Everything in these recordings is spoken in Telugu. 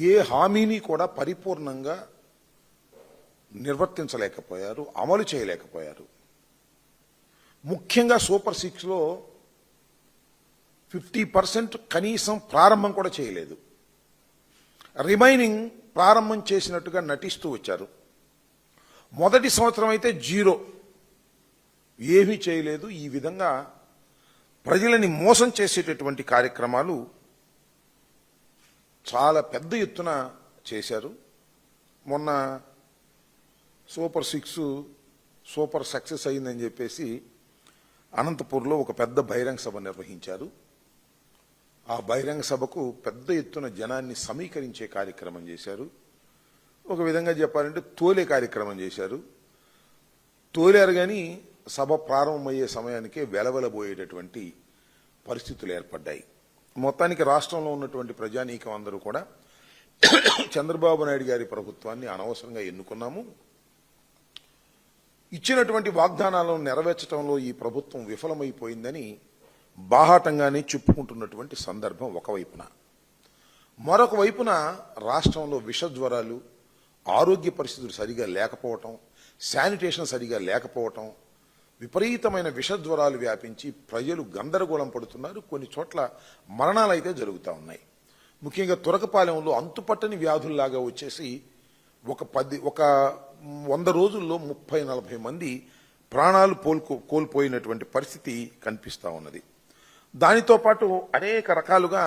ఏ హామీని కూడా పరిపూర్ణంగా నిర్వర్తించలేకపోయారు, అమలు చేయలేకపోయారు. ముఖ్యంగా సూపర్ 6లో 50% కనీసం ప్రారంభం కూడా చేయలేదు. రిమైనింగ్ ప్రారంభం చేసినట్టుగా నటిస్తూ వచ్చారు. మొదటి సంవత్సరం అయితే జీరో, ఏమీ చేయలేదు. ఈ విధంగా ప్రజలని మోసం చేసేటటువంటి కార్యక్రమాలు చాలా పెద్ద ఎత్తున చేశారు. మొన్న సూపర్ 6 సూపర్ సక్సెస్ అయిందని చెప్పేసి అనంతపూర్లో ఒక పెద్ద బహిరంగ సభ నిర్వహించారు. ఆ బహిరంగ సభకు పెద్ద ఎత్తున జనాన్ని సమీకరించే కార్యక్రమం చేశారు. ఒక విధంగా చెప్పాలంటే తోలే కార్యక్రమం చేశారు. తోలారు కానీ సభ ప్రారంభమయ్యే సమయానికే వెలవెలబోయేటటువంటి పరిస్థితులు ఏర్పడ్డాయి. మొత్తానికి రాష్ట్రంలో ఉన్నటువంటి ప్రజానీకం అందరూ కూడా చంద్రబాబు నాయుడు గారి ప్రభుత్వాన్ని అనవసరంగా ఎన్నుకున్నాము, ఇచ్చినటువంటి వాగ్దానాలను నెరవేర్చడంలో ఈ ప్రభుత్వం విఫలమైపోయిందని బాహాటంగానే చెప్పుకుంటున్నటువంటి సందర్భం ఒకవైపున. మరొక వైపున రాష్ట్రంలో విషజ్వరాలు, ఆరోగ్య పరిస్థితులు సరిగా లేకపోవటం, శానిటేషన్ సరిగా లేకపోవటం, విపరీతమైన విషజ్వరాలు వ్యాపించి ప్రజలు గందరగోళం పడుతున్నారు. కొన్ని చోట్ల మరణాలు అయితే జరుగుతూ ఉన్నాయి. ముఖ్యంగా తురకపాలెంలో అంతుపట్టని వ్యాధుల్లాగా వచ్చేసి ఒక 100 రోజుల్లో 30-40 మంది ప్రాణాలు కోల్పోయినటువంటి పరిస్థితి కనిపిస్తూ ఉన్నది. దానితో పాటు అనేక రకాలుగా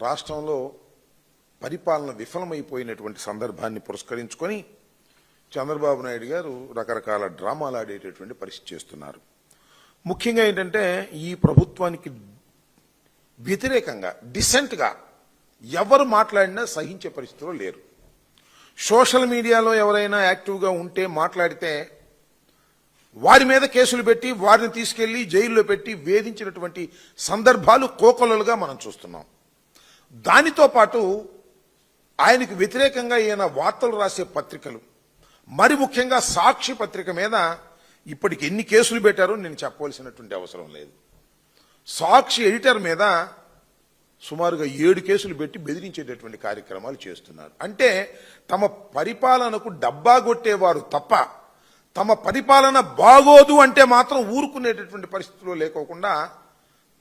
రాష్ట్రంలో పరిపాలన విఫలమైపోయినటువంటి సందర్భాన్ని పురస్కరించుకొని చంద్రబాబు నాయుడు గారు రకరకాల డ్రామాలు ఆడేటటువంటి పరిస్థితి చేస్తున్నారు. ముఖ్యంగా ఏంటంటే ఈ ప్రభుత్వానికి వ్యతిరేకంగా డిసెంట్గా ఎవరు మాట్లాడినా సహించే పరిస్థితిలో లేరు. సోషల్ మీడియాలో ఎవరైనా యాక్టివ్గా ఉంటే మాట్లాడితే వారి మీద కేసులు పెట్టి వారిని తీసుకెళ్లి జైల్లో పెట్టి వేధించినటువంటి సందర్భాలు కోకొల్లలుగా మనం చూస్తున్నాం. దానితో పాటు ఆయనకు వ్యతిరేకంగా ఈయన వార్తలు రాసే పత్రికలు, మరి ముఖ్యంగా సాక్షి పత్రిక మీద ఇప్పటికి ఎన్ని కేసులు పెట్టారో నేను చెప్పవలసినటువంటి అవసరం లేదు. సాక్షి ఎడిటర్ మీద సుమారుగా 7 కేసులు పెట్టి బెదిరించేటటువంటి కార్యక్రమాలు చేస్తున్నారు. అంటే తమ పరిపాలనకు డబ్బా కొట్టేవారు తప్ప తమ పరిపాలన బాగోదు అంటే మాత్రం ఊరుకునేటటువంటి పరిస్థితిలో లేకోకుండా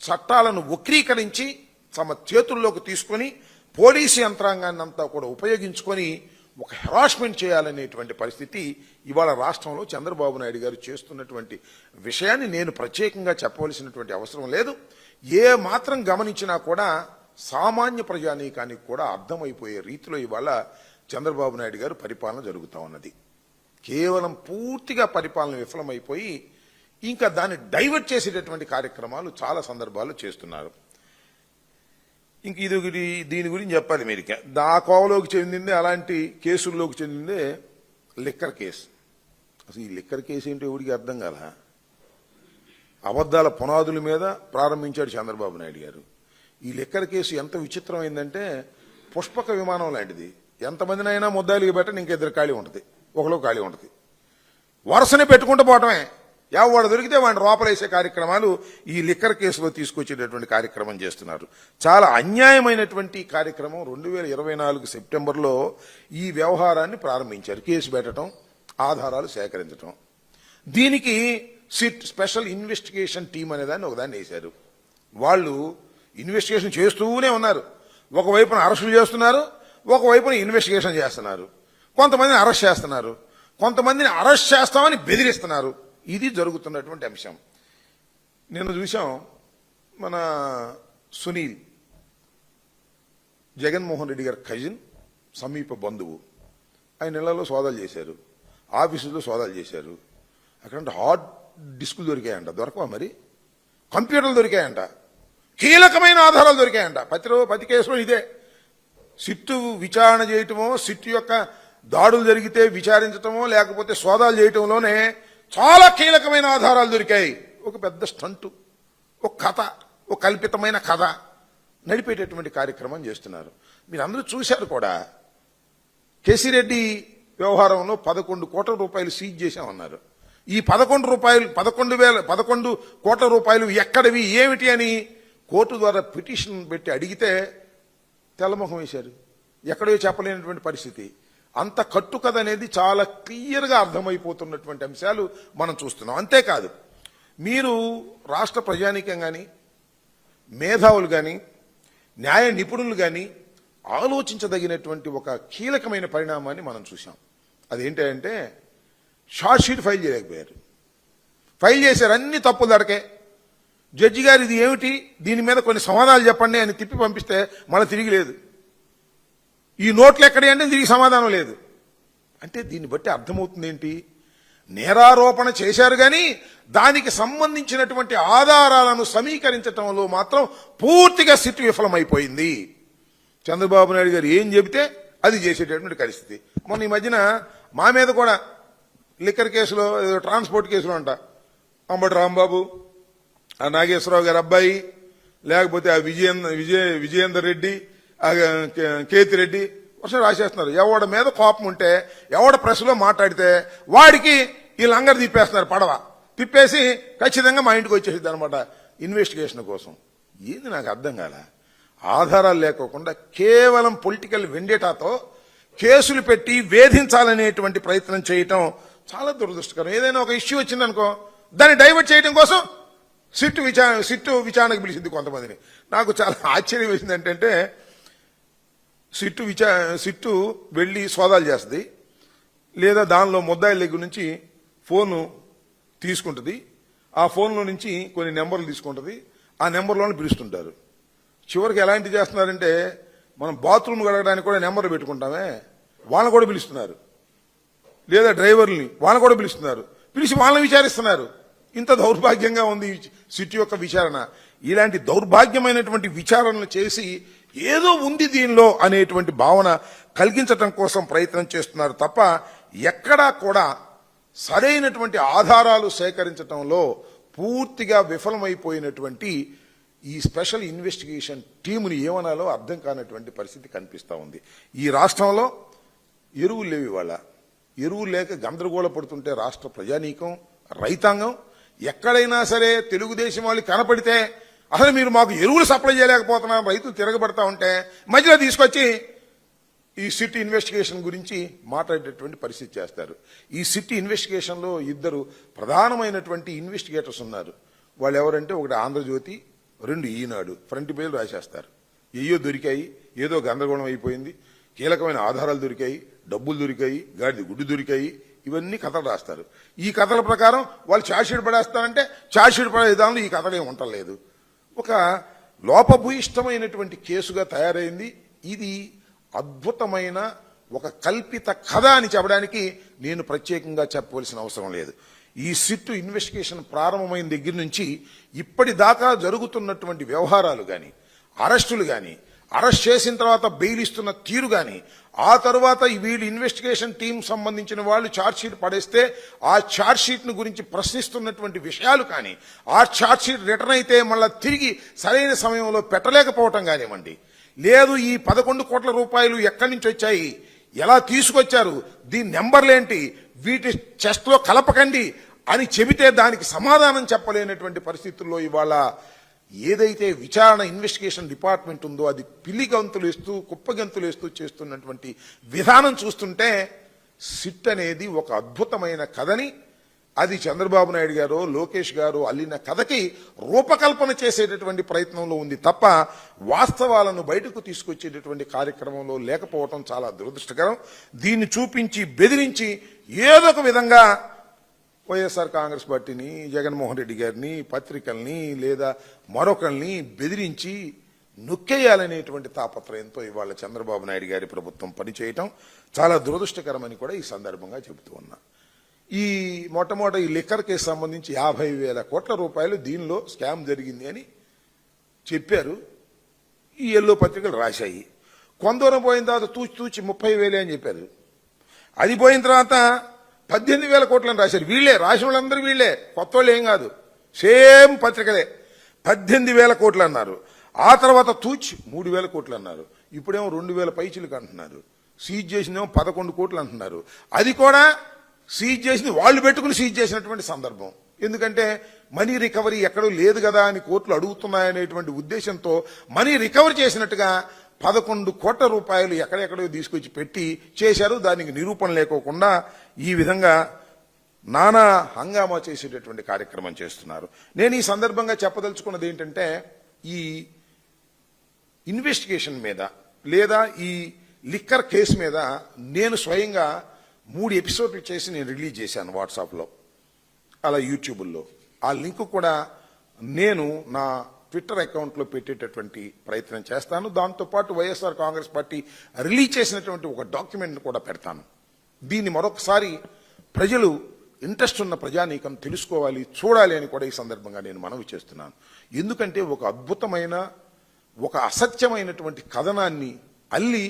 చట్టాలను వక్రీకరించి తమ చేతుల్లోకి తీసుకొని పోలీసు యంత్రాంగాన్ని అంతా కూడా ఉపయోగించుకొని ఒక హెరాస్మెంట్ చేయాలనేటువంటి పరిస్థితి ఇవాళ రాష్ట్రంలో చంద్రబాబు నాయుడు గారు చేస్తున్నటువంటి విషయాన్ని నేను ప్రత్యేకంగా చెప్పవలసినటువంటి అవసరం లేదు. ఏ మాత్రం గమనించినా కూడా సామాన్య ప్రజానీకానికి కూడా అర్థమైపోయే రీతిలో ఇవాళ చంద్రబాబు నాయుడు గారు పరిపాలన జరుగుతూ ఉన్నది. కేవలం పూర్తిగా పరిపాలన విఫలమైపోయి ఇంకా దాన్ని డైవర్ట్ చేసేటటువంటి కార్యక్రమాలు చాలా సందర్భాల్లో చేస్తున్నారు. ఇంక దీని గురించి చెప్పాలి. మీరు దా కోవలోకి చెందిందే, అలాంటి కేసుల్లోకి చెందిందే లిక్కర్ కేసు. అసలు ఈ లిక్కర్ కేసు ఏంటో ఎవరికి అర్థం కాల. అబద్దాల పునాదుల మీద ప్రారంభించాడు చంద్రబాబు నాయుడు గారు. ఈ లిక్కర్ కేసు ఎంత విచిత్రమైందంటే పుష్పక విమానం లాంటిది. ఎంతమందినైనా ముద్దాయిలుగా పెట్టని ఇంకిద్దరు ఖాళీ ఉంటుంది, ఒకలో ఖాళీ ఉంటుంది. వరుసనే పెట్టుకుంటూ పోవటమే. ఎవడు దొరికితే వాడిని లోపలేసే కార్యక్రమాలు ఈ లిక్కర్ కేసులో తీసుకొచ్చేటటువంటి కార్యక్రమం చేస్తున్నారు. చాలా అన్యాయమైనటువంటి కార్యక్రమం. 2024 సెప్టెంబర్లో ఈ వ్యవహారాన్ని ప్రారంభించారు. కేసు పెట్టడం, ఆధారాలు సేకరించడం. దీనికి సిట్ స్పెషల్ ఇన్వెస్టిగేషన్ టీం అనేదాన్ని ఒకదాన్ని వేశారు. వాళ్ళు ఇన్వెస్టిగేషన్ చేస్తూనే ఉన్నారు. ఒకవైపున అరెస్టులు చేస్తున్నారు, ఒకవైపున ఇన్వెస్టిగేషన్ చేస్తున్నారు. కొంతమందిని అరెస్ట్ చేస్తున్నారు, కొంతమందిని అరెస్ట్ చేస్తామని బెదిరిస్తున్నారు. ఇది జరుగుతున్నటువంటి అంశం. నేను చూసాం, మన సునీల్ జగన్మోహన్ రెడ్డి గారి కజిన్, సమీప బంధువు, ఆయన ఇళ్లలో సోదాలు చేశారు, ఆఫీసులో సోదాలు చేశారు. అక్కడ హార్డ్ డిస్కులు దొరికాయంట. దొరకవా మరి? కంప్యూటర్లు దొరికాయంట, కీలకమైన ఆధారాలు దొరికాయంట. ప్రతి కేసులో ఇదే. సిట్టు విచారణ చేయటమో, సిట్టు యొక్క దాడులు జరిగితే విచారించటమో, లేకపోతే సోదాలు చేయటంలోనే చాలా కీలకమైన ఆధారాలు దొరికాయి. ఒక పెద్ద స్టంటు, ఒక కథ, ఒక కల్పితమైన కథ నడిపేటటువంటి కార్యక్రమం చేస్తున్నారు. మీరు అందరూ చూశారు కూడా. కేసిరెడ్డి వ్యవహారంలో 11 కోట్ల రూపాయలు సీజ్ చేశామన్నారు. ఈ 11 కోట్ల రూపాయలు ఎక్కడివి, ఏమిటి అని కోర్టు ద్వారా పిటిషన్ పెట్టి అడిగితే తెల్లముఖం వేశారు. ఎక్కడో చెప్పలేనటువంటి పరిస్థితి. అంత కట్టుకథ అనేది చాలా క్లియర్గా అర్థమైపోతున్నటువంటి అంశాలు మనం చూస్తున్నాం. అంతేకాదు, మీరు రాష్ట్ర ప్రజానీకం కానీ, మేధావులు కానీ, న్యాయ నిపుణులు కానీ ఆలోచించదగినటువంటి ఒక కీలకమైన పరిణామాన్ని మనం చూసాం. అదేంటంటే షార్ట్ షీట్ ఫైల్ చేయలేకపోయారు. ఫైల్ చేశారు, అన్ని తప్పులు దడకే. జడ్జి గారు ఇది ఏమిటి, దీని మీద కొన్ని సమాధానాలు చెప్పండి అని తిప్పి పంపిస్తే మళ్ళీ తిరిగి లేదు. ఈ నోట్లు ఎక్కడే అంటే తిరిగి సమాధానం లేదు. అంటే దీన్ని బట్టి అర్థమవుతుంది ఏంటి, నేరారోపణ చేశారు కానీ దానికి సంబంధించినటువంటి ఆధారాలను సమీకరించడంలో మాత్రం పూర్తిగా సిట్ విఫలమైపోయింది. చంద్రబాబు నాయుడు గారు ఏం చెబితే అది చేసేటటువంటి పరిస్థితి. మొన్న ఈ మధ్యన మా మీద కూడా లిక్కర్ కేసులో, ట్రాన్స్పోర్ట్ కేసులో అంట, అంబటి రాంబాబు, ఆ నాగేశ్వరరావు గారి అబ్బాయి, లేకపోతే ఆ విజయేందర్ రెడ్డి, ఆ కేతిరెడ్డి వర్షం రాసేస్తున్నారు. ఎవడ మీద కోపం ఉంటే, ఎవడ ప్రెస్లో మాట్లాడితే వాడికి ఈ లంగర్ తిప్పేస్తున్నారు, పడవ తిప్పేసి ఖచ్చితంగా మా ఇంటికి వచ్చేసింది అనమాట ఇన్వెస్టిగేషన్ కోసం. ఏంది నాకు అర్థం కాల. ఆధారాలు లేకోకుండా కేవలం పొలిటికల్ వెండేటాతో కేసులు పెట్టి వేధించాలనేటువంటి ప్రయత్నం చేయటం చాలా దురదృష్టకరం. ఏదైనా ఒక ఇష్యూ వచ్చిందనుకో, దాన్ని డైవర్ట్ చేయడం కోసం సిట్టు విచారణకు పిలిచింది కొంతమందిని. నాకు చాలా ఆశ్చర్యం వేసింది ఏంటంటే, సిట్టు వెళ్ళి సోదాలు చేస్తుంది, లేదా దానిలో ముద్దాయిల దగ్గర నుంచి ఫోను తీసుకుంటుంది, ఆ ఫోన్లో నుంచి కొన్ని నెంబర్లు తీసుకుంటుంది, ఆ నెంబర్లోనే పిలుస్తుంటారు. చివరికి ఎలాంటి చేస్తున్నారంటే, మనం బాత్రూమ్ కడగడానికి కూడా నెంబర్ పెట్టుకుంటామే, వాళ్ళని కూడా పిలుస్తున్నారు, లేదా డ్రైవర్ని వాళ్ళని కూడా పిలుస్తున్నారు, పిలిచి వాళ్ళని విచారిస్తున్నారు. ఇంత దౌర్భాగ్యంగా ఉంది సిట్ యొక్క విచారణ. ఇలాంటి దౌర్భాగ్యమైనటువంటి విచారణలు చేసి ఏదో ఉంది దీనిలో అనేటువంటి భావన కలిగించటం కోసం ప్రయత్నం చేస్తున్నారు తప్ప ఎక్కడా కూడా సరైనటువంటి ఆధారాలు సేకరించడంలో పూర్తిగా విఫలమైపోయినటువంటి ఈ స్పెషల్ ఇన్వెస్టిగేషన్ టీముని ఏమనాలో అర్థం కానటువంటి పరిస్థితి కనిపిస్తూ ఉంది. ఈ రాష్ట్రంలో ఎరువులు లేవు. ఇవాళ ఎరువులు లేక గందరగోళ పడుతుంటే రాష్ట్ర ప్రజానీకం, రైతాంగం ఎక్కడైనా సరే తెలుగుదేశం వాళ్ళు కనపడితే అసలు మీరు మాకు ఎరువులు సప్లై చేయలేకపోతున్నారు, రైతులు తిరగబడతా ఉంటే మధ్యలో తీసుకొచ్చి ఈ సిట్ ఇన్వెస్టిగేషన్ గురించి మాట్లాడేటటువంటి పరిస్థితి చేస్తారు. ఈ సిట్ ఇన్వెస్టిగేషన్లో ఇద్దరు ప్రధానమైనటువంటి ఇన్వెస్టిగేటర్స్ ఉన్నారు. వాళ్ళు ఎవరంటే, ఒకటి ఆంధ్రజ్యోతి, రెండు ఈనాడు. ఫ్రంట్ పేజీలు రాసేస్తారు. ఏయో దొరికాయి, ఏదో గందరగోళం అయిపోయింది, కీలకమైన ఆధారాలు దొరికాయి, డబ్బులు దొరికాయి, గాడిద గుడ్డు దొరికాయి, ఇవన్నీ కథలు రాస్తారు. ఈ కథల ప్రకారం వాళ్ళు ఛార్జ్షీట్ పడేస్తారంటే ఛార్జ్షీట్ పడే విధానంలో ఈ కథలు ఏమి ఉండలేదు. ఒక లోపభూయిష్టమైనటువంటి కేసుగా తయారైంది. ఇది అద్భుతమైన ఒక కల్పిత కథ అని చెప్పడానికి నేను ప్రత్యేకంగా చెప్పవలసిన అవసరం లేదు. ఈ సిట్ ఇన్వెస్టిగేషన్ ప్రారంభమైన దగ్గర నుంచి ఇప్పటిదాకా జరుగుతున్నటువంటి వ్యవహారాలు కానీ, అరెస్టులు కానీ, అరెస్ట్ చేసిన తర్వాత బెయిల్ ఇస్తున్న తీరు కానీ, ఆ తర్వాత వీళ్ళు ఇన్వెస్టిగేషన్ టీం సంబంధించిన వాళ్ళు ఛార్జ్షీట్ పడేస్తే ఆ ఛార్జ్షీట్ను గురించి ప్రశ్నిస్తున్నటువంటి విషయాలు కానీ, ఆ ఛార్జ్షీట్ రిటర్న్ అయితే మళ్ళీ తిరిగి సరైన సమయంలో పెట్టలేకపోవటం కానివ్వండి, లేదు ఈ 11 కోట్ల రూపాయలు ఎక్కడి నుంచి వచ్చాయి, ఎలా తీసుకొచ్చారు, దీని నెంబర్లేంటి, వీటి చెస్ట్లో కలపకండి అని చెబితే దానికి సమాధానం చెప్పలేనటువంటి పరిస్థితుల్లో ఇవాళ ఏదైతే విచారణ ఇన్వెస్టిగేషన్ డిపార్ట్మెంట్ ఉందో అది పిల్లి గంతులు వేస్తూ కుప్పగంతులు వేస్తూ చేస్తున్నటువంటి విధానం చూస్తుంటే సిట్ అనేది ఒక అద్భుతమైన కథని, అది చంద్రబాబు నాయుడు గారు, లోకేష్ గారు అల్లిన కథకి రూపకల్పన చేసేటటువంటి ప్రయత్నంలో ఉంది తప్ప వాస్తవాలను బయటకు తీసుకొచ్చేటటువంటి కార్యక్రమంలో లేకపోవటం చాలా దురదృష్టకరం. దీన్ని చూపించి బెదిరించి ఏదో ఒక విధంగా వైఎస్ఆర్ కాంగ్రెస్ పార్టీని, జగన్మోహన్ రెడ్డి గారిని, పత్రికల్ని లేదా మరొకరిని బెదిరించి నొక్కేయాలనేటువంటి తాపత్రయంతో ఇవాళ చంద్రబాబు నాయుడు గారి ప్రభుత్వం పనిచేయటం చాలా దురదృష్టకరమని కూడా ఈ సందర్భంగా చెబుతూ ఉన్నా. ఈ మొట్టమొదటి ఈ లిక్కర్ కేసు సంబంధించి 50,000 కోట్ల రూపాయలు దీనిలో స్కామ్ జరిగింది అని చెప్పారు. ఈ ఎల్లో పత్రికలు రాశాయి. కొందరం పోయిన తర్వాత తూచి 30,000 అని చెప్పారు. అది పోయిన తర్వాత 18,000 కోట్లని రాశారు. వీళ్లే రాసిన వాళ్ళందరూ వీళ్లే, కొత్త వాళ్ళు ఏం కాదు, సేమ్ పత్రికలే. 18,000 కోట్లు అన్నారు. ఆ తర్వాత తూచి 3,000 కోట్లు అన్నారు. ఇప్పుడేమో 2,000 పైచిలకు అంటున్నారు. సీజ్ చేసిందేమో 11 కోట్లు అంటున్నారు. అది కూడా సీజ్ చేసింది వాళ్ళు పెట్టుకుని సీజ్ చేసినటువంటి సందర్భం. ఎందుకంటే మనీ రికవరీ ఎక్కడూ లేదు కదా అని కోర్టులు అడుగుతున్నాయనేటువంటి ఉద్దేశంతో మనీ రికవర్ చేసినట్టుగా 11 కోట్ల రూపాయలు ఎక్కడెక్కడో తీసుకొచ్చి పెట్టి చేశారు. దానికి నిరూపణ లేకోకుండా ఈ విధంగా నానా హంగామా చేసేటటువంటి కార్యక్రమం చేస్తున్నారు. నేను ఈ సందర్భంగా చెప్పదలుచుకున్నది ఏంటంటే, ఈ ఇన్వెస్టిగేషన్ మీద లేదా ఈ లిక్కర్ కేసు మీద నేను స్వయంగా 3 ఎపిసోడ్లు చేసి నేను రిలీజ్ చేశాను వాట్సాప్లో, అలా యూట్యూబ్లో. ఆ లింక్ కూడా నేను నా ట్విట్టర్ అకౌంట్లో పెట్టేటటువంటి ప్రయత్నం చేస్తాను. దాంతోపాటు వైఎస్ఆర్ కాంగ్రెస్ పార్టీ రిలీజ్ చేసినటువంటి ఒక డాక్యుమెంట్ కూడా పెడతాను. దీన్ని మరొకసారి ప్రజలు, ఇంట్రెస్ట్ ఉన్న ప్రజానీకం తెలుసుకోవాలి, చూడాలి అని కూడా ఈ సందర్భంగా నేను మనవి చేస్తున్నాను. ఎందుకంటే ఒక అద్భుతమైన, ఒక అసత్యమైనటువంటి కథనాన్ని అల్లి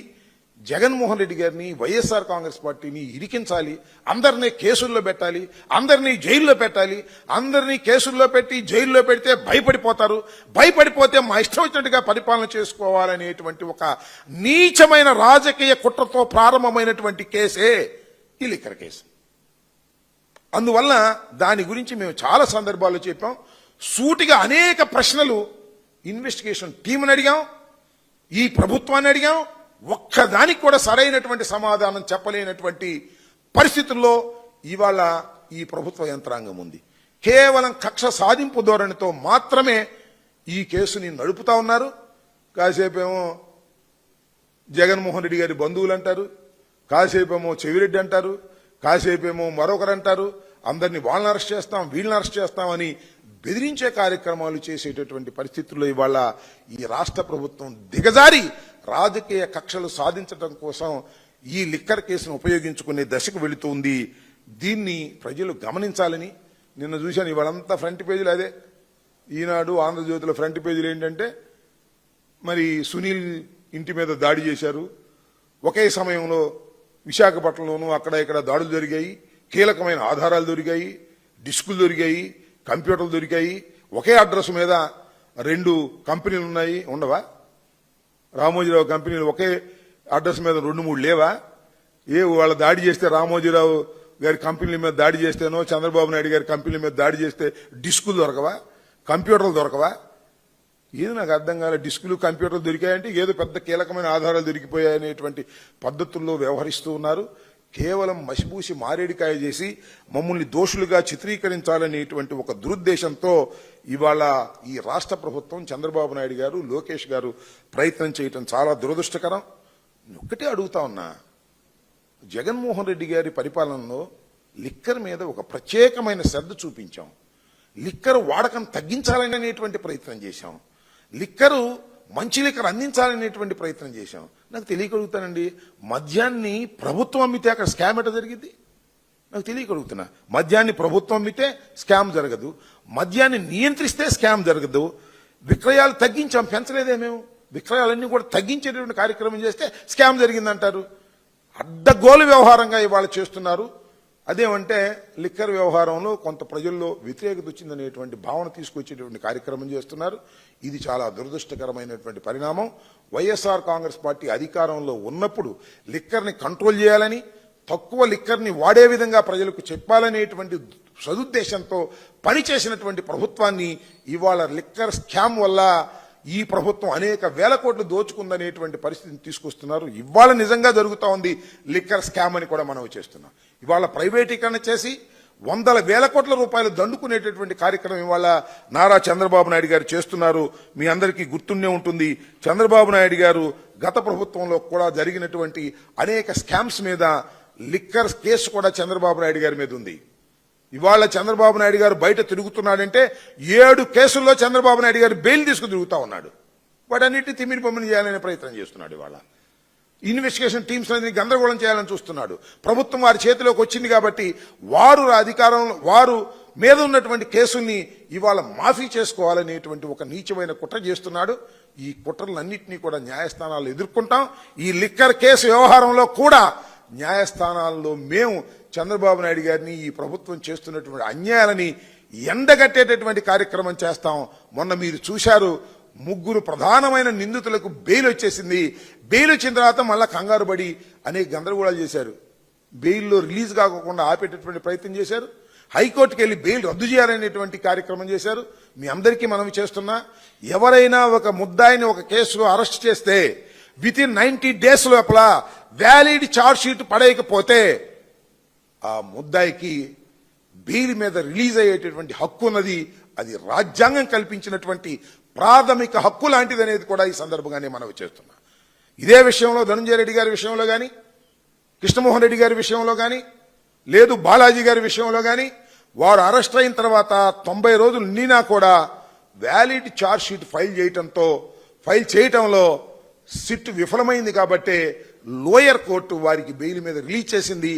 జగన్మోహన్ రెడ్డి గారిని, వైఎస్ఆర్ కాంగ్రెస్ పార్టీని ఇరికించాలి, అందరినీ కేసుల్లో పెట్టాలి, అందరినీ జైల్లో పెట్టాలి, అందరినీ కేసుల్లో పెట్టి జైల్లో పెడితే భయపడిపోతారు, భయపడిపోతే మా ఇష్టం వచ్చినట్టుగా పరిపాలన చేసుకోవాలనేటువంటి ఒక నీచమైన రాజకీయ కుట్రతో ప్రారంభమైనటువంటి కేసే ఈ లిక్కర్ కేసు. అందువల్ల దాని గురించి మేము చాలా సందర్భాల్లో చెప్పాం. సూటిగా అనేక ప్రశ్నలు ఇన్వెస్టిగేషన్ టీంని అడిగాం, ఈ ప్రభుత్వాన్ని అడిగాం. ఒక్కదానికి కూడా సరైనటువంటి సమాధానం చెప్పలేనటువంటి పరిస్థితుల్లో ఇవాళ ఈ ప్రభుత్వ యంత్రాంగం ఉంది. కేవలం కక్ష సాధింపు ధోరణితో మాత్రమే ఈ కేసుని నడుపుతా ఉన్నారు. కాసేపేమో జగన్మోహన్ రెడ్డి గారి బంధువులు అంటారు, కాసేపేమో చెవిరెడ్డి అంటారు, కాసేపేమో మరొకరు అంటారు. అందరినీ వాళ్ళని అరెస్ట్ చేస్తాం, వీళ్ళని అరెస్ట్ చేస్తామని బెదిరించే కార్యక్రమాలు చేసేటటువంటి పరిస్థితుల్లో ఇవాళ ఈ రాష్ట్ర ప్రభుత్వం దిగజారి రాజకీయ కక్షలు సాధించడం కోసం ఈ లిక్కర్ కేసును ఉపయోగించుకునే దశకు వెళుతుంది. దీన్ని ప్రజలు గమనించాలని నిన్న చూశాను. ఇవాళంతా ఫ్రంట్ పేజీలు అదే. ఈనాడు, ఆంధ్రజ్యోతిలో ఫ్రంట్ పేజీలు ఏంటంటే, మరి సునీల్ ఇంటి మీద దాడి చేశారు, ఒకే సమయంలో విశాఖపట్నంలోనూ అక్కడ ఇక్కడ దాడులు జరిగాయి, కీలకమైన ఆధారాలు దొరికాయి, డిస్కులు దొరికాయి, కంప్యూటర్లు దొరికాయి, ఒకే అడ్రస్ మీద 2 కంపెనీలు ఉన్నాయి. ఉండవా? రామోజీరావు కంపెనీలు ఒకే అడ్రస్ మీద 2-3 లేవా? వాళ్ళ దాడి చేస్తే రామోజీరావు గారి కంపెనీల మీద దాడి చేస్తేనో, చంద్రబాబు నాయుడు గారి కంపెనీల మీద దాడి చేస్తే డిస్కులు దొరకవా, కంప్యూటర్లు దొరకవా? ఏది నాకు అర్థం కాలే. డిస్కులు, కంప్యూటర్లు దొరికాయంటే ఏదో పెద్ద కీలకమైన ఆధారాలు దొరికిపోయాయనేటువంటి పద్ధతుల్లో వ్యవహరిస్తూ ఉన్నారు. కేవలం మసిపూసి మారేడికాయ చేసి మమ్మల్ని దోషులుగా చిత్రీకరించాలనేటువంటి ఒక దురుద్దేశంతో ఇవాళ ఈ రాష్ట్ర ప్రభుత్వం, చంద్రబాబు నాయుడు గారు, లోకేష్ గారు ప్రయత్నం చేయటం చాలా దురదృష్టకరం. ఒక్కటే అడుగుతా ఉన్నా, జగన్మోహన్ రెడ్డి గారి పరిపాలనలో లిక్కర్ మీద ఒక ప్రత్యేకమైన శ్రద్ధ చూపించాం. లిక్కర్ వాడకం తగ్గించాలనేటువంటి ప్రయత్నం చేశాం. లిక్కరు, మంచి లిక్కర్ అందించాలనేటువంటి ప్రయత్నం చేశాం. నాకు తెలియగలుగుతానండి, మద్యాన్ని ప్రభుత్వం అమ్మితే అక్కడ స్కామ్ ఎట్లా జరిగింది? నాకు తెలియగలుగుతున్నా. మద్యాన్ని ప్రభుత్వం అమ్మితే స్కామ్ జరగదు, మద్యాన్ని నియంత్రిస్తే స్కామ్ జరగదు. విక్రయాలు తగ్గించాం, పెంచలేదే మేము. విక్రయాలన్నీ కూడా తగ్గించేటువంటి కార్యక్రమం చేస్తే స్కామ్ జరిగిందంటారు. అడ్డగోలు వ్యవహారంగా ఇవాళ చేస్తున్నారు. అదేమంటే లిక్కర్ వ్యవహారంలో కొంత ప్రజల్లో వ్యతిరేకత వచ్చిందనేటువంటి భావన తీసుకొచ్చేటువంటి కార్యక్రమం చేస్తున్నారు. ఇది చాలా దురదృష్టకరమైనటువంటి పరిణామం. వైఎస్ఆర్ కాంగ్రెస్ పార్టీ అధికారంలో ఉన్నప్పుడు లిక్కర్ని కంట్రోల్ చేయాలని, తక్కువ లిక్కర్ని వాడే విధంగా ప్రజలకు చెప్పాలనేటువంటి సదుద్దేశంతో పనిచేసినటువంటి ప్రభుత్వాన్ని ఇవాళ లిక్కర్ స్కామ్ వల్ల ఈ ప్రభుత్వం అనేక వేల కోట్లు దోచుకుందనేటువంటి పరిస్థితిని తీసుకొస్తున్నారు. ఇవాళ నిజంగా జరుగుతూ ఉంది లిక్కర్ స్కామ్ అని కూడా మనం చేస్తున్నాం. ఇవాళ ప్రైవేటీకరణ చేసి వందల వేల కోట్ల రూపాయలు దండుకునేటటువంటి కార్యక్రమం ఇవాళ నారా చంద్రబాబు నాయుడు గారు చేస్తున్నారు. మీ అందరికీ గుర్తుండే ఉంటుంది, చంద్రబాబు నాయుడు గారు గత ప్రభుత్వంలో కూడా జరిగినటువంటి అనేక స్కామ్స్ మీద లిక్కర్ కేసు కూడా చంద్రబాబు నాయుడు గారి మీద ఉంది. ఇవాళ చంద్రబాబు నాయుడు గారు బయట తిరుగుతున్నాడంటే 7 కేసుల్లో చంద్రబాబు నాయుడు గారు బెయిల్ తీసుకుని తిరుగుతా ఉన్నాడు. వాటన్నిటిని తిమ్మిరి బొమ్మని చేయాలనే ప్రయత్నం చేస్తున్నాడు. ఇవాళ ఇన్వెస్టిగేషన్ టీమ్స్ అనేది గందరగోళం చేయాలని చూస్తున్నాడు. ప్రభుత్వం వారి చేతిలోకి వచ్చింది కాబట్టి వారు మీద ఉన్నటువంటి కేసుల్ని ఇవాళ మాఫీ చేసుకోవాలనేటువంటి ఒక నీచమైన కుట్ర చేస్తున్నాడు. ఈ కుట్రలన్నింటినీ కూడా న్యాయస్థానాలు ఎదుర్కొంటాం. ఈ లిక్కర్ కేసు వ్యవహారంలో కూడా న్యాయస్థానాల్లో మేము చంద్రబాబు నాయుడు గారిని, ఈ ప్రభుత్వం చేస్తున్నటువంటి అన్యాయాలని ఎండగట్టేటటువంటి కార్యక్రమం చేస్తాం. మొన్న మీరు చూశారు, 3 ప్రధానమైన నిందితులకు బెయిల్ వచ్చేసింది. బెయిల్ వచ్చిన తర్వాత మళ్ళా కంగారు పడి అనేక గందరగోళాలు చేశారు. బెయిల్లో రిలీజ్ కాకుండా ఆపేటటువంటి ప్రయత్నం చేశారు. హైకోర్టుకు వెళ్లి బెయిల్ రద్దు చేయాలనేటువంటి కార్యక్రమం చేశారు. మీ అందరికీ మనం చేస్తున్నా, ఎవరైనా ఒక ముద్దాయిని ఒక కేసులో అరెస్ట్ చేస్తే విత్ ఇన్ 90 days లోపల వ్యాలిడ్ ఛార్జ్ షీట్ పడేయకపోతే ఆ ముద్దాయికి బెయిల్ మీద రిలీజ్ అయ్యేటటువంటి హక్కు ఉన్నది. అది రాజ్యాంగం కల్పించినటువంటి ప్రాథమిక హక్కు లాంటిది అనేది కూడా ఈ సందర్భంగానే మనవి చేస్తున్నా. ఇదే విషయంలో ధనంజయ రెడ్డి గారి విషయంలో కానీ, కృష్ణమోహన్ రెడ్డి గారి విషయంలో కానీ, లేదు బాలాజీ గారి విషయంలో కానీ వారు అరెస్ట్ అయిన తర్వాత 90 రోజులు నిండినా కూడా వ్యాలిడ్ ఛార్జ్ షీట్ ఫైల్ చేయటంలో సిట్ విఫలమైంది. కాబట్టి లోయర్ కోర్టు వారికి బెయిల్ మీద రిలీజ్ చేసింది.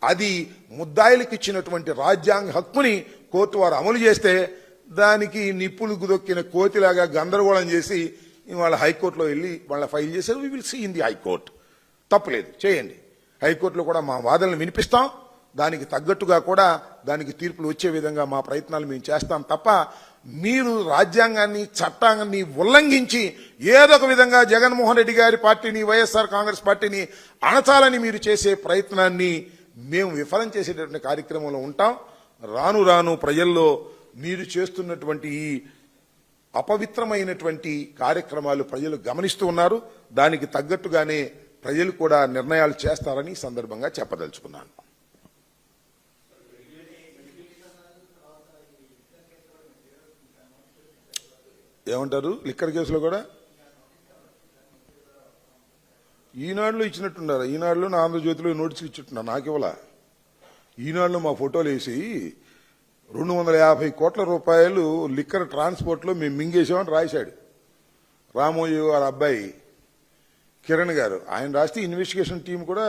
అది ముద్దాయిలకు ఇచ్చినటువంటి రాజ్యాంగ హక్కుని కోర్టు వారు అమలు చేస్తే దానికి నిప్పులు దొక్కిన కోతిలాగా గందరగోళం చేసి వాళ్ళ హైకోర్టులో వెళ్ళి వాళ్ళ ఫైల్ చేశారు. We will see in the high court. తప్పులేదు, చేయండి. హైకోర్టులో కూడా మా వాదనలు వినిపిస్తాం. దానికి తగ్గట్టుగా కూడా దానికి తీర్పులు వచ్చే విధంగా మా ప్రయత్నాలు మేము చేస్తాం తప్ప మీరు రాజ్యాంగాన్ని చట్టాన్ని ఉల్లంఘించి ఏదో ఒక విధంగా జగన్మోహన్ రెడ్డి గారి పార్టీని, వైఎస్ఆర్ కాంగ్రెస్ పార్టీని అణచాలని మీరు చేసే ప్రయత్నాన్ని మేము విఫలం చేసేటటువంటి కార్యక్రమంలో ఉంటాం. రాను రాను ప్రజల్లో మీరు చేస్తున్నటువంటి ఈ అపవిత్రమైనటువంటి కార్యక్రమాలు ప్రజలు గమనిస్తూ ఉన్నారు. దానికి తగ్గట్టుగానే ప్రజలు కూడా నిర్ణయాలు చేస్తారని ఈ సందర్భంగా చెప్పదలుచుకున్నాను. ఏమంటారు? లిక్కర్ కేసులో కూడా ఈనాడులో ఇచ్చినట్టున్నారు. ఈనాడులో నా ఆంధ్రజ్యోతిలో నోటీసులు ఇచ్చిట్టున్నారు. నాకు ఇవ్వాల. ఈనాడులో మా ఫోటోలు వేసి 250 కోట్ల రూపాయలు లిక్కర్ ట్రాన్స్పోర్ట్లో మేము మింగేసామని రాశాడు రామోజీ గారి అబ్బాయి కిరణ్ గారు. ఆయన రాస్తే ఇన్వెస్టిగేషన్ టీం కూడా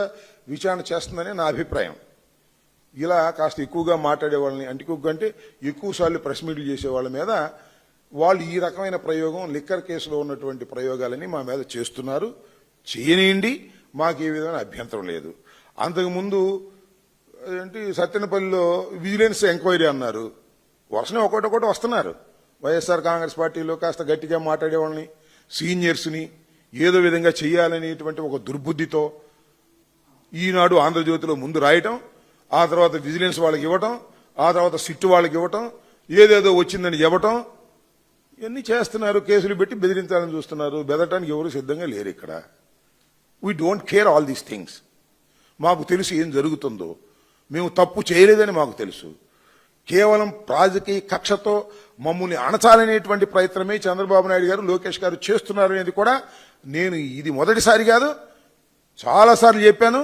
విచారణ చేస్తుందని నా అభిప్రాయం. ఇలా కాస్త ఎక్కువగా మాట్లాడే వాళ్ళని, అంటే ఎక్కువ సార్లు ప్రెస్ మీట్లు చేసే వాళ్ళ మీద వాళ్ళు ఈ రకమైన ప్రయోగం, లిక్కర్ కేసులో ఉన్నటువంటి ప్రయోగాలని మా మీద చేస్తున్నారు. చేయనియండి, మాకు ఏ విధమైన అభ్యంతరం లేదు. అంతకుముందు ఏంటి సత్తెనపల్లిలో విజిలెన్స్ ఎంక్వైరీ అన్నారు. వర్షనే ఒకటి వస్తున్నారు. వైఎస్ఆర్ కాంగ్రెస్ పార్టీలో కాస్త గట్టిగా మాట్లాడేవాళ్ళని, సీనియర్స్ని ఏదో విధంగా చేయాలనేటువంటి ఒక దుర్బుద్ధితో ఈనాడు ఆంధ్రజ్యోతిలో ముందు రాయటం, ఆ తర్వాత విజిలెన్స్ వాళ్ళకి ఇవ్వటం, ఆ తర్వాత సిట్టు వాళ్ళకి ఇవ్వటం, ఏదేదో వచ్చిందని ఇవ్వటం, ఇవన్నీ చేస్తున్నారు. కేసులు పెట్టి బెదిరించాలని చూస్తున్నారు. బెదరటానికి ఎవరు సిద్ధంగా లేరు ఇక్కడ. We don't care all these things. మాకు తెలుసు ఏం జరుగుతుందో. మేము తప్పు చేయలేదని మాకు తెలుసు. కేవలం రాజకీయ కక్షతో మమ్మల్ని అణచాలనేటువంటి ప్రయత్నమే చంద్రబాబు నాయుడు గారు, లోకేష్ గారు చేస్తున్నారు అనేది కూడా నేను ఇది మొదటిసారి కాదు, చాలాసార్లు చెప్పాను,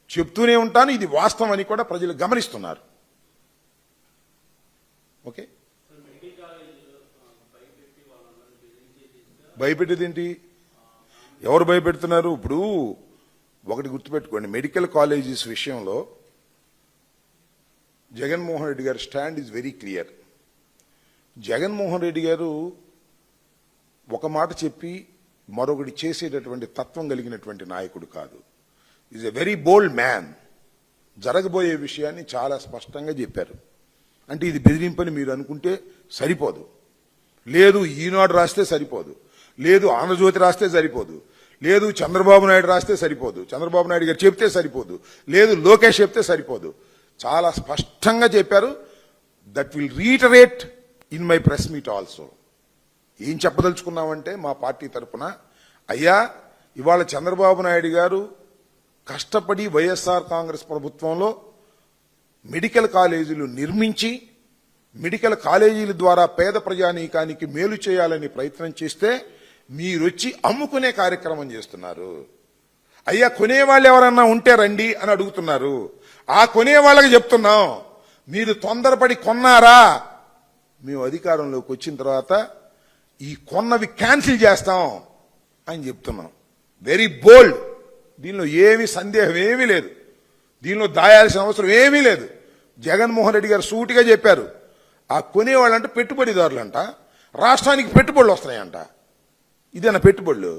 చెప్తూనే ఉంటాను. ఇది వాస్తవం అని కూడా ప్రజలు గమనిస్తున్నారు. ఓకే, భయపెట్టేదేంటి? ఎవరు భయపెడుతున్నారు? ఇప్పుడు ఒకటి గుర్తుపెట్టుకోండి, మెడికల్ కాలేజెస్ విషయంలో జగన్మోహన్ రెడ్డి గారి stand is very clear. Jaganmohan Reddy గారు ఒక మాట చెప్పి మరొకటి చేసేటటువంటి తత్వం కలిగినటువంటి నాయకుడు కాదు. Is a very bold man. జరగబోయే విషయాన్ని చాలా స్పష్టంగా చెప్పారు. అంటే ఇది బెదిరింపని మీరు అనుకుంటే సరిపోదు. లేదు ఈనాడు రాస్తే సరిపోదు, లేదు ఆంధ్రజ్యోతి రాస్తే సరిపోదు, లేదు చంద్రబాబు నాయుడు రాస్తే సరిపోదు, చంద్రబాబు నాయుడు గారు చెప్తే సరిపోదు, లేదు లోకేష్ చెప్తే సరిపోదు. చాలా స్పష్టంగా చెప్పారు. That will reiterate in my press meet also. ఏం చెప్పదలుచుకున్నామంటే మా పార్టీ తరఫున, అయ్యా ఇవాళ చంద్రబాబు నాయుడు గారు కష్టపడి వైఎస్ఆర్ కాంగ్రెస్ ప్రభుత్వంలో మెడికల్ కాలేజీలు నిర్మించి మెడికల్ కాలేజీల ద్వారా పేద ప్రజానీకానికి మేలు చేయాలని ప్రయత్నం చేస్తే మీరొచ్చి అమ్ముకునే కార్యక్రమం చేస్తున్నారు. అయ్యా కొనేవాళ్ళు ఎవరన్నా ఉంటే రండి అని అడుగుతున్నారు. ఆ కొనేవాళ్ళకి చెప్తున్నాం, మీరు తొందరపడి కొన్నారా, మేము అధికారంలోకి వచ్చిన తర్వాత ఈ కొన్నవి క్యాన్సిల్ చేస్తాం అని చెప్తున్నాం. Very bold. దీనిలో ఏమీ సందేహం ఏమీ లేదు, దీనిలో దాయాల్సిన అవసరం ఏమీ లేదు. జగన్మోహన్ రెడ్డి గారు సూటిగా చెప్పారు, ఆ కొనేవాళ్ళంటే పెట్టుబడిదారులంట, రాష్ట్రానికి పెట్టుబడులు వస్తున్నాయంట. ఇదేనా పెట్టుబడులు?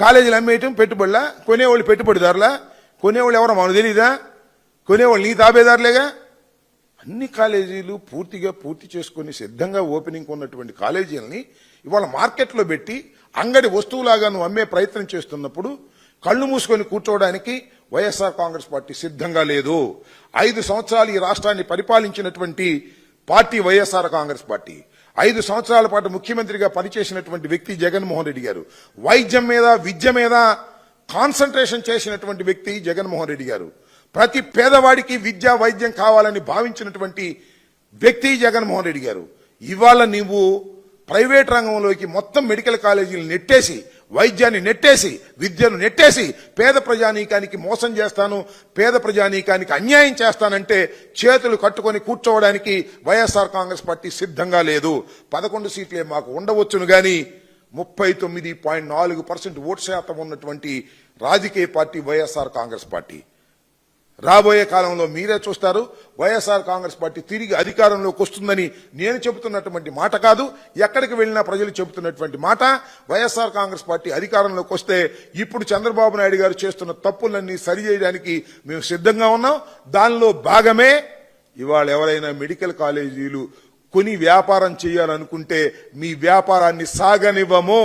కాలేజీలు అమ్మేయటం పెట్టుబడులా? కొనేవాళ్ళు పెట్టుబడిదారులా? కొనేవాళ్ళు ఎవరో మనకు తెలీదా? కొనేవాళ్ళు నీ తాబేదారులేగా. అన్ని కాలేజీలు పూర్తి చేసుకుని సిద్ధంగా ఓపెనింగ్ ఉన్నటువంటి కాలేజీలని ఇవాళ మార్కెట్లో పెట్టి అంగడి వస్తువులాగా నువ్వు అమ్మే ప్రయత్నం చేస్తున్నప్పుడు కళ్ళు మూసుకొని కూర్చోవడానికి వైఎస్ఆర్ కాంగ్రెస్ పార్టీ సిద్ధంగా లేదు. 5 సంవత్సరాలు ఈ రాష్ట్రాన్ని పరిపాలించినటువంటి పార్టీ వైఎస్ఆర్ కాంగ్రెస్ పార్టీ. 5 సంవత్సరాల పాటు ముఖ్యమంత్రిగా పనిచేసినటువంటి వ్యక్తి జగన్మోహన్ రెడ్డి గారు. వైద్యం మీద విద్య మీద కాన్సన్ట్రేషన్ చేసినటువంటి వ్యక్తి జగన్మోహన్ రెడ్డి గారు. ప్రతి పేదవాడికి విద్య వైద్యం కావాలని భావించినటువంటి వ్యక్తి జగన్మోహన్ రెడ్డి గారు. ఇవాళ నీవు ప్రైవేట్ రంగంలోకి మొత్తం మెడికల్ కాలేజీలు నెట్టేసి, వైద్యాన్ని నెట్టేసి, విద్యను నెట్టేసి పేద ప్రజానీకానికి మోసం చేస్తాను, పేద ప్రజానీకానికి అన్యాయం చేస్తానంటే చేతులు కట్టుకొని కూర్చోవడానికి వైఎస్ఆర్ కాంగ్రెస్ పార్టీ సిద్ధంగా లేదు. 11 సీట్లే మాకు ఉండవచ్చును గాని 39.4% ఓటు శాతం ఉన్నటువంటి రాజకీయ పార్టీ వైఎస్ఆర్ కాంగ్రెస్ పార్టీ. రాబోయే కాలంలో మీరే చూస్తారు. వైఎస్ఆర్ కాంగ్రెస్ పార్టీ తిరిగి అధికారంలోకి వస్తుందని నేను చెబుతున్నటువంటి మాట కాదు, ఎక్కడికి వెళ్ళినా ప్రజలు చెబుతున్నటువంటి మాట. వైఎస్ఆర్ కాంగ్రెస్ పార్టీ అధికారంలోకి వస్తే ఇప్పుడు చంద్రబాబు నాయుడు గారు చేస్తున్న తప్పులన్నీ సరిచేయడానికి మేము సిద్ధంగా ఉన్నాం. దానిలో భాగమే ఇవాళ ఎవరైనా మెడికల్ కాలేజీలు కొని వ్యాపారం చేయాలనుకుంటే మీ వ్యాపారాన్ని సాగనివ్వము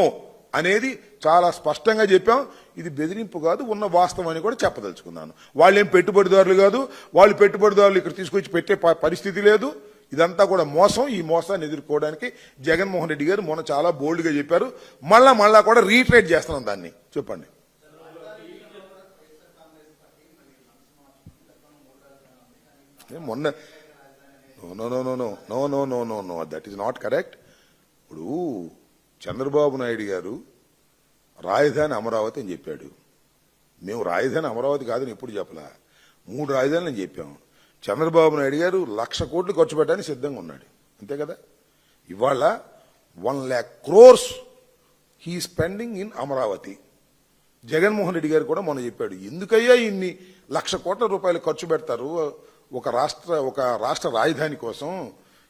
అనేది చాలా స్పష్టంగా చెప్పాం. ఇది బెదిరింపు కాదు, ఉన్న వాస్తవం అని కూడా చెప్పదలుచుకున్నాను. వాళ్ళేం పెట్టుబడిదారులు కాదు, వాళ్ళు పెట్టుబడిదారులు ఇక్కడ తీసుకొచ్చి పెట్టే పరిస్థితి లేదు. ఇదంతా కూడా మోసం. ఈ మోసాన్ని ఎదుర్కోవడానికి జగన్మోహన్ రెడ్డి గారు మొన్న చాలా బోల్డ్ గా చెప్పారు. మళ్ళా కూడా రీట్రేట్ చేస్తున్నాం దాన్ని. చెప్పండి. మొన్న know that is not correct. ఇప్పుడు చంద్రబాబు నాయుడు గారు రాజధాని అమరావతి అని చెప్పాడు. మేము రాజధాని అమరావతి కాదని ఎప్పుడు చెప్పలా, 3 రాజధానులు అని చెప్పాము. చంద్రబాబు నాయుడు గారు 1,00,000 కోట్లు ఖర్చు పెట్టడానికి సిద్ధంగా ఉన్నాడు, అంతే కదా. ఇవాళ 1,00,000 crores he spending in Amaravati. Jaganmohan Reddy గారు కూడా మొన్న చెప్పాడు, ఎందుకయ్యా ఇన్ని 1,00,000 కోట్ల రూపాయలు ఖర్చు పెడతారు ఒక రాష్ట్ర రాజధాని కోసం.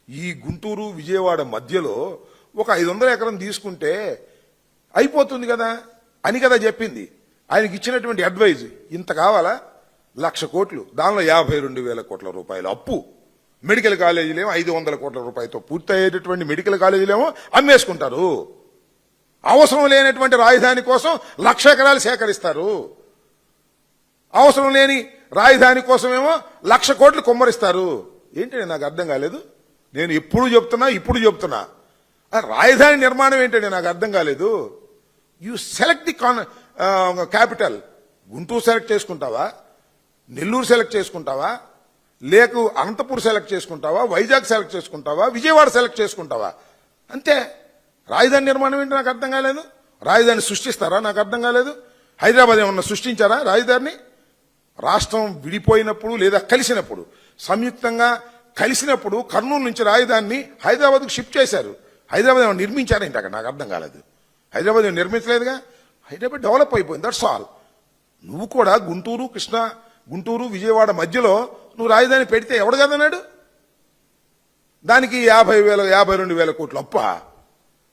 ఈ గుంటూరు విజయవాడ మధ్యలో ఒక 500 ఎకరం తీసుకుంటే అయిపోతుంది కదా అని కదా చెప్పింది. ఆయనకి ఇచ్చినటువంటి అడ్వైజ్ ఇంత కావాలా, 1,00,000 కోట్లు, దానిలో 52,000 కోట్ల రూపాయలు అప్పు. మెడికల్ కాలేజీలేమో 500 కోట్ల రూపాయలతో పూర్తయ్యేటటువంటి మెడికల్ కాలేజీలేమో అమ్మేసుకుంటారు. అవసరం లేనటువంటి రాజధాని కోసం 1,00,000 ఎకరాలు సేకరిస్తారు. అవసరం లేని రాజధాని కోసమేమో 1,00,000 కోట్లు కుమ్మరిస్తారు. ఏంటంటే నాకు అర్థం కాలేదు. నేను ఇప్పుడు చెప్తున్నా రాజధాని నిర్మాణం ఏంటంటే నాకు అర్థం కాలేదు. You select the capital. Guntur select చేసుకుంటావా, నెల్లూరు సెలెక్ట్ చేసుకుంటావా, లేక అనంతపూర్ సెలెక్ట్ చేసుకుంటావా, వైజాగ్ సెలెక్ట్ చేసుకుంటావా, విజయవాడ సెలెక్ట్ చేసుకుంటావా, అంతే. రాజధాని నిర్మాణం ఏంటి నాకు అర్థం కాలేదు. రాజధాని సృష్టిస్తారా నాకు అర్థం కాలేదు. హైదరాబాద్ ఏమన్నా సృష్టించారా రాజధాని? రాష్ట్రం విడిపోయినప్పుడు లేదా కలిసినప్పుడు, సంయుక్తంగా కలిసినప్పుడు కర్నూలు నుంచి రాజధానిని హైదరాబాద్కు షిఫ్ట్ చేశారు. హైదరాబాద్ ఏమైనా నిర్మించారేంటి అక్కడ నాకు అర్థం కాలేదు. హైదరాబాద్ ఏమైనా నిర్మించలేదుగా. హైదరాబాద్ డెవలప్ అయిపోయింది, దట్స్ ఆల్. నువ్వు కూడా గుంటూరు విజయవాడ మధ్యలో నువ్వు రాజధాని పెడితే ఎవడు కదన్నాడు? దానికి 52,000 కోట్లు అప్ప,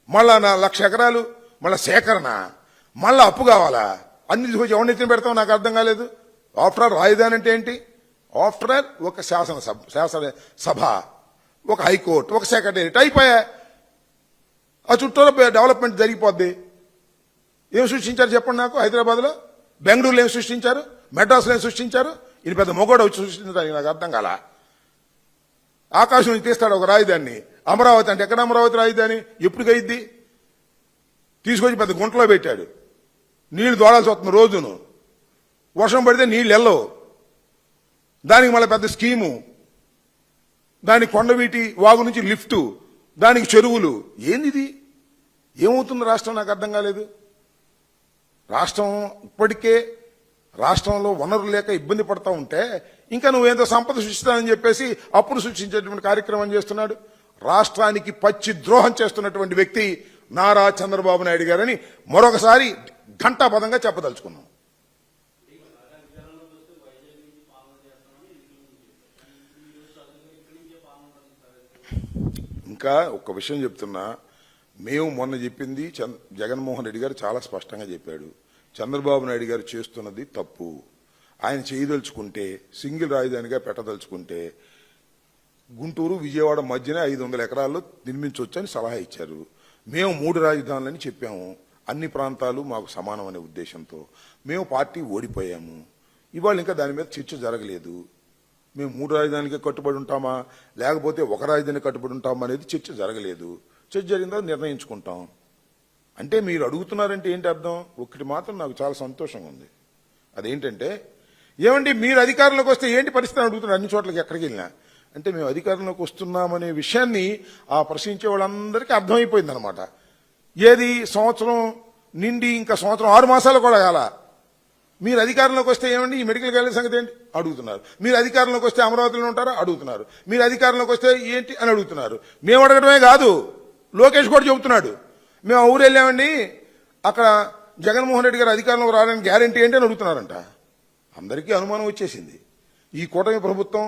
మళ్ళా 1,00,000 ఎకరాలు, మళ్ళా సేకరణ, మళ్ళా అప్పు కావాలా? అన్ని తీసుకొచ్చి ఎవరినెత్తిన పెడతావు నాకు అర్థం కాలేదు. ఆఫ్టర్ ఆల్ రాజధాని అంటే ఏంటి? ఆఫ్టర్ ఆల్ ఒక శాసనసభ, ఒక హైకోర్టు, ఒక సెక్రటేరియట్ అయిపోయా. ఆ చుట్టూలో డెవలప్మెంట్ జరిగిపోద్ది. ఏం సృష్టించారు చెప్పండి నాకు? హైదరాబాద్లో, బెంగళూరులో ఏం సృష్టించారు, మెడ్రాస్లో ఏం సృష్టించారు? ఇది పెద్ద మొగోడ వచ్చి సృష్టించడానికి నాకు అర్థం కాల. ఆకాశం నుంచి తీస్తాడు ఒక రాజధానిని. అమరావతి అంటే ఎక్కడ అమరావతి రాజధాని? ఎప్పటికైద్ది? తీసుకొచ్చి పెద్ద గుంటలో పెట్టాడు. నీళ్లు దోడాల్సి వస్తుంది రోజును. వర్షం పడితే నీళ్ళు వెళ్ళవు. దానికి మళ్ళీ పెద్ద స్కీము, దానికి కొండవీటి వాగు నుంచి లిఫ్టు, దానికి చెరువులు. ఏంది? ఏమవుతుంది రాష్ట్రం నాకు అర్థం కాలేదు. రాష్ట్రం ఇప్పటికే రాష్ట్రంలో వనరులు లేక ఇబ్బంది పడతా ఉంటే ఇంకా నువ్వేంతో సంపద సృష్టిస్తానని చెప్పేసి అప్పుడు సృష్టించేటువంటి కార్యక్రమం చేస్తున్నాడు. రాష్ట్రానికి పచ్చి ద్రోహం చేస్తున్నటువంటి వ్యక్తి నారా చంద్రబాబు నాయుడు గారని మరొకసారి ఘంటాపదంగా చెప్పదలుచుకున్నాం. ఇంకా ఒక విషయం చెప్తున్నా, మేము మొన్న చెప్పింది జగన్మోహన్ రెడ్డి గారు చాలా స్పష్టంగా చెప్పాడు. చంద్రబాబు నాయుడు గారు చేస్తున్నది తప్పు. ఆయన చేయదలుచుకుంటే, సింగిల్ రాజధానిగా పెట్టదలుచుకుంటే గుంటూరు విజయవాడ మధ్యనే 500 ఎకరాల్లో నిర్మించవచ్చని సలహా ఇచ్చారు. మేము 3 రాజధానులని చెప్పాము. అన్ని ప్రాంతాలు మాకు సమానం అనే ఉద్దేశంతో మేము పార్టీ ఓడిపోయాము. ఇవాళ ఇంకా దాని మీద చర్చ జరగలేదు. మేము 3 రాజధానికి కట్టుబడి ఉంటామా లేకపోతే ఒక రాజధాని కట్టుబడి ఉంటామా అనేది చర్చ జరగలేదు. చర్చ జరిగిన తర్వాత నిర్ణయించుకుంటాం. అంటే మీరు అడుగుతున్నారంటే ఏంటి అర్థం? ఒకటి మాత్రం నాకు చాలా సంతోషంగా ఉంది. అదేంటంటే, ఏమండి మీరు అధికారంలోకి వస్తే ఏంటి పరిస్థితి అని అడుగుతున్నారు అన్ని చోట్లకి ఎక్కడికి వెళ్ళినా. అంటే మేము అధికారంలోకి వస్తున్నామనే విషయాన్ని ఆ ప్రశ్నించే వాళ్ళందరికీ అర్థమైపోయింది అనమాట. ఏది సంవత్సరం నిండి ఇంకా సంవత్సరం 6 మాసాలు కూడా కాల మీరు అధికారంలోకి వస్తే ఏమండి ఈ మెడికల్ కాలేజ్ సంగతి ఏంటి అడుగుతున్నారు. మీరు అధికారంలోకి వస్తే అమరావతిలో ఉంటారా అడుగుతున్నారు. మీరు అధికారంలోకి వస్తే ఏంటి అని అడుగుతున్నారు. మేము అడగడమే కాదు, లోకేష్ కూడా చెబుతున్నాడు, మేము ఊరు వెళ్ళామండి అక్కడ జగన్మోహన్ రెడ్డి గారు అధికారంలోకి రావడానికి గ్యారెంటీ ఏంటి అని అడుగుతున్నారంట. అందరికీ అనుమానం వచ్చేసింది, ఈ కూటమి ప్రభుత్వం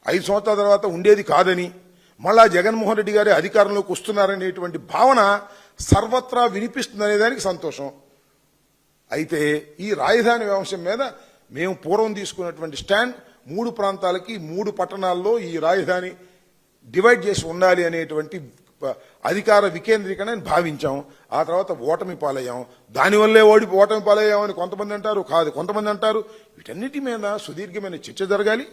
5 సంవత్సరాల తర్వాత ఉండేది కాదని, మళ్ళా జగన్మోహన్ రెడ్డి గారి అధికారంలోకి వస్తున్నారనేటువంటి భావన సర్వత్రా వినిపిస్తుందనే దానికి సంతోషం. అయితే ఈ రాజధాని అంశం మీద మేము పూర్వం తీసుకున్నటువంటి స్టాండ్ 3 ప్రాంతాలకి 3 పట్టణాల్లో ఈ రాజధాని డివైడ్ చేసి ఉండాలి అనేటువంటి అధికార వికేంద్రీకరణ భావించాం. ఆ తర్వాత ఓటమి పాలయ్యాం. దానివల్లే ఓటమి పాలయ్యామని కొంతమంది అంటారు, కాదు కొంతమంది అంటారు. వీటన్నిటి మీద సుదీర్ఘమైన చర్చ జరగాలి.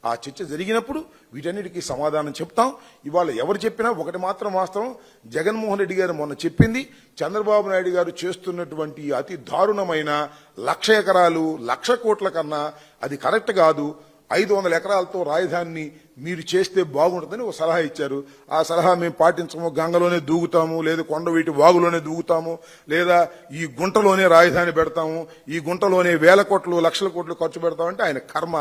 ఆ చర్చ జరిగినప్పుడు వీటన్నిటికీ సమాధానం చెప్తాం. ఇవాళ ఎవరు చెప్పినా ఒకటి మాత్రం వాస్తవం, జగన్మోహన్ రెడ్డి గారు మొన్న చెప్పింది, చంద్రబాబు నాయుడు గారు చేస్తున్నటువంటి అతి దారుణమైన 1,00,000 ఎకరాలు 1,00,000 కోట్ల కన్నా అది కరెక్ట్ కాదు. 500 ఎకరాలతో రాజధానిని మీరు చేస్తే బాగుంటుందని ఒక సలహా ఇచ్చారు. ఆ సలహా మేము పాటించము, గంగలోనే దూగుతాము, లేదా కొండవీటి వాగులోనే దూగుతాము, లేదా ఈ గుంటలోనే రాజధాని పెడతాము, ఈ గుంటలోనే 1,000 కోట్లు 1,00,000 కోట్లు ఖర్చు పెడతామంటే ఆయన కర్మ.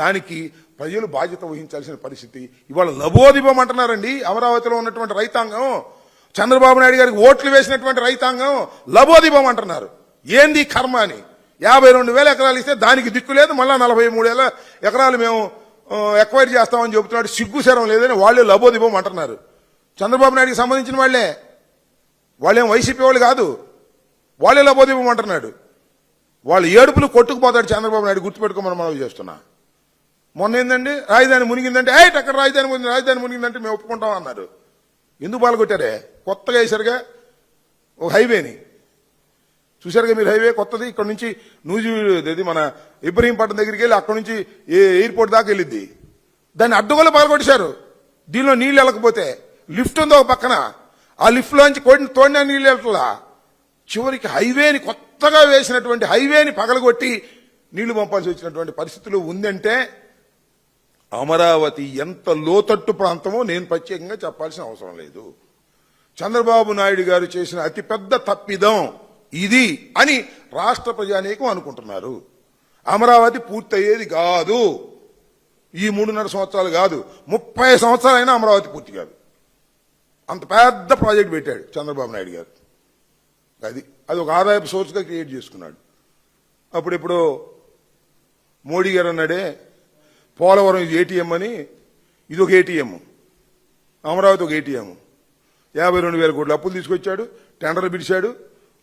దానికి ప్రజలు బాధ్యత వహించాల్సిన పరిస్థితి. ఇవాళ లబోదిబం అంటున్నారండి అమరావతిలో ఉన్నటువంటి రైతాంగం. చంద్రబాబు నాయుడు గారికి ఓట్లు వేసినటువంటి రైతాంగం లబోదిబం అంటున్నారు. ఏంది కర్మ అని. 52,000 ఎకరాలు ఇస్తే దానికి దిక్కు లేదు, మళ్ళా 43,000 ఎకరాలు మేము ఎక్వైర్ చేస్తామని చెబుతున్నాడు. సిగ్గుశరం లేదని వాళ్ళే లబోదిబం అంటున్నారు. చంద్రబాబు నాయుడికి సంబంధించిన వాళ్ళేం వైసీపీ వాళ్ళు కాదు, వాళ్ళే లబోదిబం అంటున్నాడు. వాళ్ళు ఏడుపులు కొట్టుకుపోతాడు చంద్రబాబు నాయుడు, గుర్తుపెట్టుకోమని మనం చేస్తున్నా. మొన్న ఏందండి రాజధాని మునిగిందంటే అక్కడ రాజధాని మునిగిందంటే మేము ఒప్పుకుంటాం అన్నారు. ఎందుకు పాల్గొట్టారే? కొత్తగా వేశారుగా ఒక హైవేని, చూశారుగా మీరు హైవే కొత్తది. ఇక్కడ నుంచి నూజివీడు మన ఇబ్రహీంపట్నం దగ్గరికి వెళ్ళి అక్కడ నుంచి ఎయిర్పోర్ట్ దాకా వెళ్ళిద్ది. దాన్ని అడ్డుగోలు పాల్గొట్టేశారు. దీనిలో నీళ్లు వెళ్ళకపోతే లిఫ్ట్ ఉంది ఒక పక్కన, ఆ లిఫ్ట్ లోంచి తోడినా నీళ్లు వెళ్తలా. చివరికి హైవేని కొత్తగా వేసినటువంటి హైవేని పగలగొట్టి నీళ్లు పంపాల్సి వచ్చినటువంటి పరిస్థితులు ఉందంటే అమరావతి ఎంత లోతట్టు ప్రాంతమో నేను ప్రత్యేకంగా చెప్పాల్సిన అవసరం లేదు. చంద్రబాబు నాయుడు గారు చేసిన అతిపెద్ద తప్పిదం ఇది అని రాష్ట్ర ప్రజానీకం అనుకుంటున్నారు. అమరావతి పూర్తయ్యేది కాదు, ఈ 3.5 సంవత్సరాలు కాదు, 30 సంవత్సరాలైనా అమరావతి పూర్తి కాదు. అంత పెద్ద ప్రాజెక్ట్ పెట్టాడు చంద్రబాబు నాయుడు గారు. అది ఒక ఆదాయపు సోర్స్గా క్రియేట్ చేసుకున్నాడు. అప్పుడెప్పుడు మోడీ గారు అన్నాడే పోలవరం ఇది ఏటీఎం అని, ఇది ఒక ఏటీఎం, అమరావతి ఒక ఏటీఎం. 52,000 కోట్ల అప్పులు తీసుకొచ్చాడు, టెండర్ పిలిచాడు,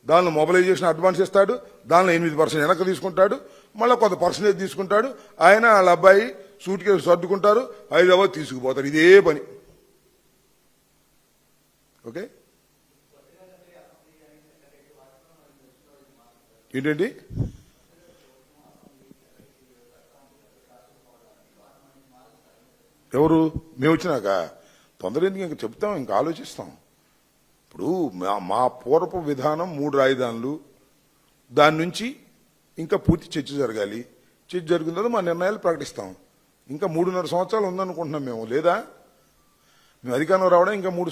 దానిలో మొబిలైజేషన్ అడ్వాన్స్ ఇస్తాడు, దానిలో 8% వెనక్కి తీసుకుంటాడు, మళ్ళీ కొంత పర్సెంటేజ్ తీసుకుంటాడు. ఆయన వాళ్ళ అబ్బాయి సూట్ కేసు సర్దుకుంటారు, హైదరాబాద్ తీసుకుపోతారు. ఇదే పని. ఓకే, ఏంటండి ఎవరు మేము వచ్చినాక తొందర ఎందుకు ఇంకా చెప్తాం, ఇంకా ఆలోచిస్తాం. ఇప్పుడు మా పూర్వపు విధానం 3 రాజధానులు, దాని నుంచి ఇంకా పూర్తి చర్చ జరగాలి. చర్చ జరిగిన తర్వాత మా నిర్ణయాలు ప్రకటిస్తాం. ఇంకా 3.5 సంవత్సరాలు ఉందనుకుంటున్నాం మేము, లేదా మేము అధికారంలో రావడం ఇంకా 3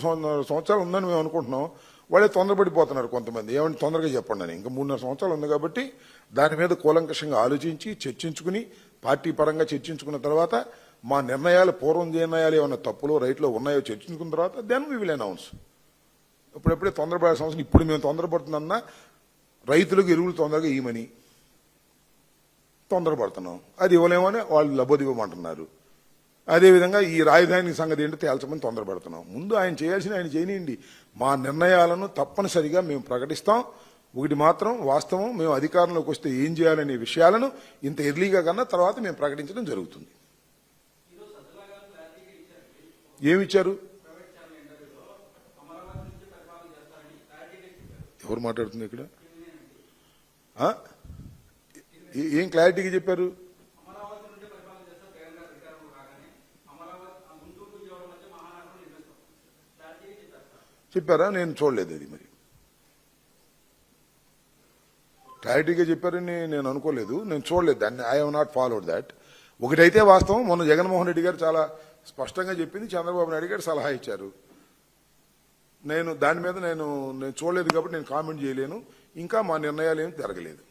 సంవత్సరాలు ఉందని మేము అనుకుంటున్నాం. వాళ్ళే తొందరపడిపోతున్నారు కొంతమంది, ఏమంటే తొందరగా చెప్పండి అని. ఇంకా 3.5 సంవత్సరాలు ఉంది కాబట్టి దాని మీద కూలంకషంగా ఆలోచించి చర్చించుకుని పార్టీ పరంగా చర్చించుకున్న తర్వాత మా నిర్ణయాలు పూర్వం నిర్ణయాలు ఏమన్నా తప్పులో రైట్లో ఉన్నాయో చర్చించుకున్న తర్వాత దెన్ వీ విల్ అనౌన్స్. ఇప్పుడెప్పుడే తొందరపడే సంవత్సరం ఇప్పుడు మేము తొందరపడుతున్నా రైతులకు ఎరువులు తొందరగా ఇవ్వమని తొందరపడుతున్నాం. అది ఇవ్వలేమని వాళ్ళు లబోదివ్వమంటున్నారు. అదేవిధంగా ఈ రాజధాని సంగతి ఏంటో తేల్చమని తొందరపడుతున్నాం. ముందు ఆయన చేయాల్సిన ఆయన చేయనియండి. మా నిర్ణయాలను తప్పనిసరిగా మేము ప్రకటిస్తాం. ఒకటి మాత్రం వాస్తవం, మేము అధికారంలోకి వస్తే ఏం చేయాలనే విషయాలను ఇంత ఎర్లీగా కన్నా తర్వాత మేము ప్రకటించడం జరుగుతుంది. ఏమిచ్చారు? ఎవరు మాట్లాడుతుంది ఇక్కడ? ఏం క్లారిటీగా చెప్పారు? చెప్పారా? నేను చూడలేదు అది. మరి క్లారిటీగా చెప్పారని నేను అనుకోలేదు, నేను చూడలేదు దాన్ని. I have not followed that. ఒకటైతే వాస్తవం, మొన్న జగన్మోహన్ రెడ్డి గారు చాలా స్పష్టంగా చెప్పింది, చంద్రబాబు నాయుడు గారు సలహా ఇచ్చారు. నేను దాని మీద నేను చూడలేదు కాబట్టి నేను కామెంట్ చేయలేను. ఇంకా మా నిర్ణయాలు ఏమి జరగలేదు.